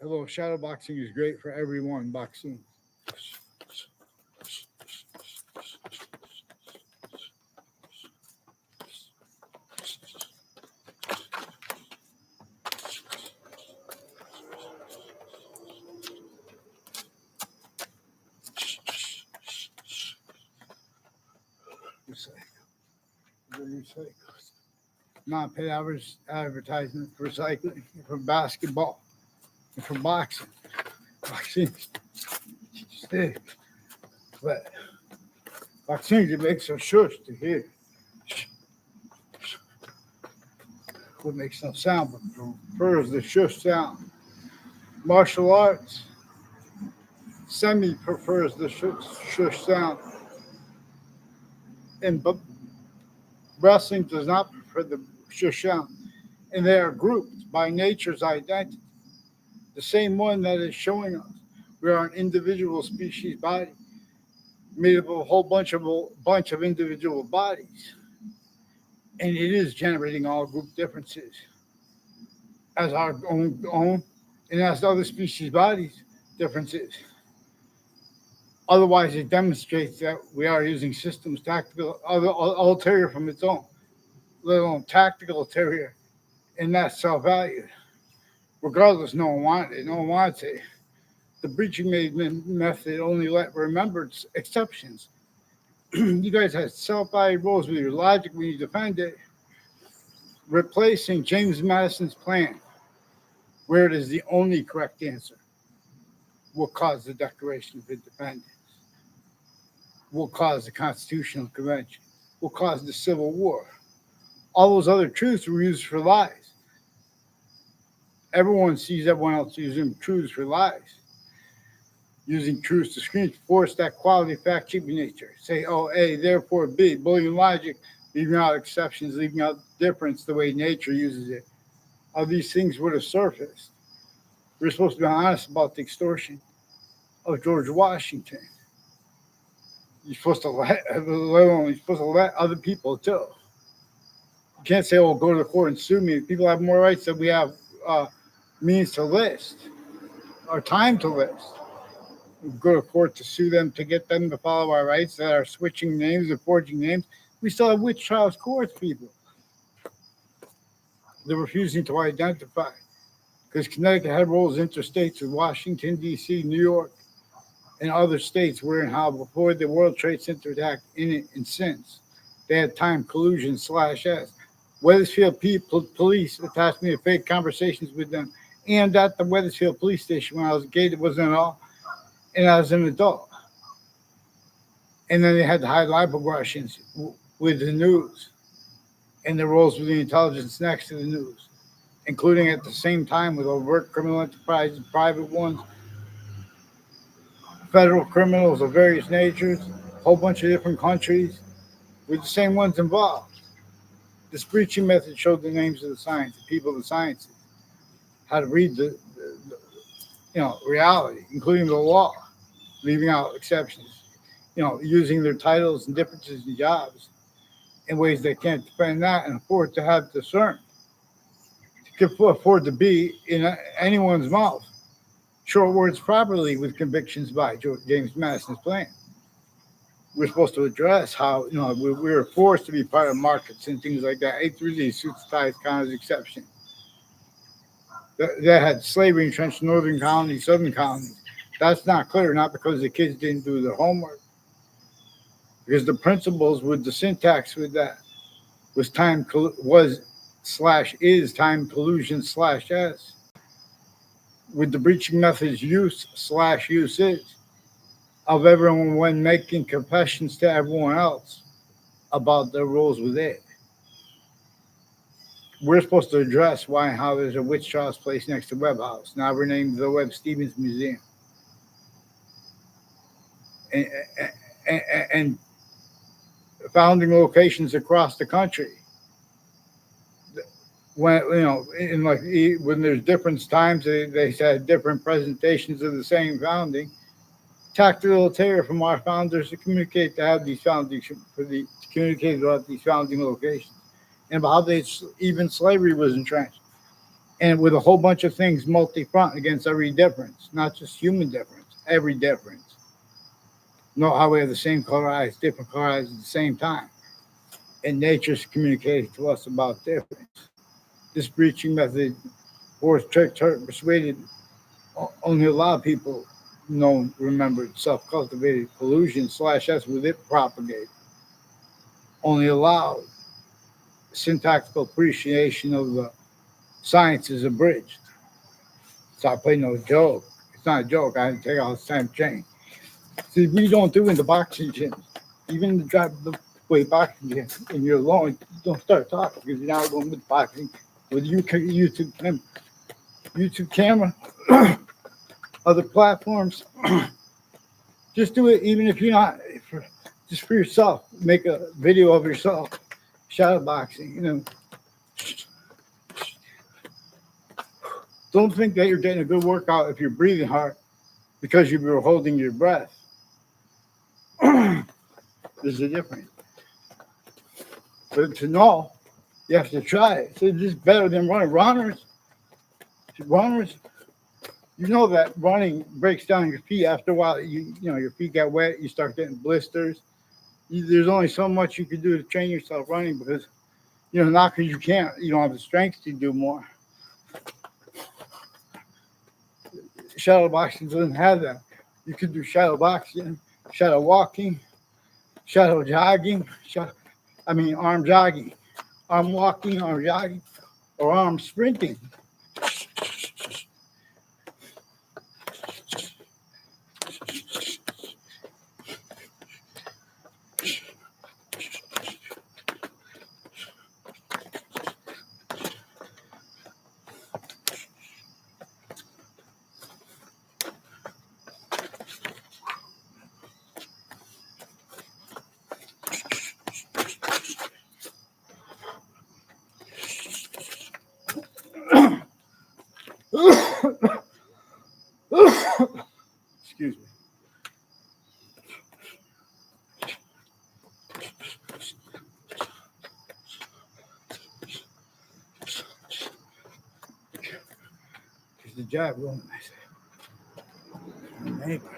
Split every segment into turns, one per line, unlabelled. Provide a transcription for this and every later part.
Although shadow boxing is great for everyone boxing. Recycle. Non-paid advertisement for recycling, for basketball, and for boxing. Boxing, but boxing it makes a shush to hear. What makes no sound, but prefers the shush sound. Martial arts, semi prefers the shush sound, and wrestling does not prefer the shush sound. And they are grouped by nature's identity, the same one that is showing us we are an individual species body made up of a whole bunch of individual bodies, and it is generating all group differences as our own and as other species bodies differences. Otherwise, it demonstrates that we are using systems tactical ulterior from its own, let alone tactical ulterior, and that's self-valued. Regardless, no one wanted it. No one wants it. The breaching method only let remembered exceptions. You guys had self-valued roles with your logic when you defend it, replacing James Madison's plan, where it is the only correct answer, will cause the Declaration of Independence, will cause the Constitutional Convention, will cause the Civil War. All those other truths were used for lies. Everyone sees everyone else using truths for lies. Using truths to screen force that quality fact-checking nature. Say, oh, A, therefore B, bullying logic, leaving out exceptions, leaving out difference the way nature uses it. All these things would have surfaced. We're supposed to be honest about the extortion of George Washington. You're supposed to let other people too. You can't say, oh, go to the court and sue me. People have more rights than we have means to list or time to list. We go to court to sue them to get them to follow our rights that are switching names or forging names. We still have witch trials courts, people. They're refusing to identify because Connecticut had rolls interstates with Washington, D.C., New York, and other states where and how before the World Trade Center attack in it and since. They had time collusion /S. Weathersfield police attached me to fake conversations with them. And at the Weathersfield police station when I was a kid, it wasn't at all. And as an adult. And then they had to hide lipoaggressions with the news and the roles with the intelligence next to the news, including at the same time with overt criminal enterprises, private ones, federal criminals of various natures, a whole bunch of different countries with the same ones involved. This breaching method showed the names of the science, the people of the sciences, how to read the reality, including the law, leaving out exceptions, using their titles and differences in jobs in ways they can't defend that and afford to have discerned, to afford to be in anyone's mouth. Short words properly with convictions by James Madison's plan. We're supposed to address how we were forced to be part of markets and things like that. A through Z, suits, ties, counters, exception. That had slavery entrenched northern colonies, southern colonies. That's not clear, not because the kids didn't do their homework, because the principles with the syntax with that was /is time collusion /s, with the breaching methods /usage of everyone when making confessions to everyone else about their roles with it. We're supposed to address why and how there's a witch trials place next to Webb House, now renamed the Webb Stevens Museum. And founding locations across the country. When when there's different times, they had different presentations of the same founding. Tactical terror from our founders to communicate to have these foundings to communicate about these founding locations and about how even slavery was entrenched and with a whole bunch of things multi-front against every difference, not just human difference, every difference. Know how we have the same color eyes, different color eyes at the same time. And nature's communicating to us about difference. This breaching method forced, tricked, hurt, persuaded, only a lot of people known, remembered, self-cultivated collusion / S with it propagated. Only allowed syntactical appreciation of the science is abridged. So I play no joke. It's not a joke. I take all this time to train. See, we don't do in the boxing gym. Even the drive the way boxing gym, and you're alone, you don't start talking because you're not going with boxing with YouTube camera, other platforms. Just do it, even if you're not, just for yourself. Make a video of yourself, shadow boxing. Don't think that you're getting a good workout if you're breathing hard because you were holding your breath. There's a difference. But to know, you have to try it. So it's just better than running. Runners, you know that running breaks down your feet. After a while, your feet get wet. You start getting blisters. There's only so much you can do to train yourself running because, not because you don't have the strength to do more. Shadow boxing doesn't have that. You can do shadow boxing, shadow walking, shadow jogging, arm jogging, arm walking, arm jogging, or arm sprinting. Excuse me. It's the job room, I said. My neighbor.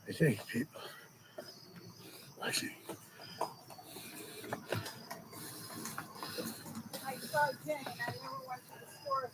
I think people. I see.
I saw Jane. I never went to the store.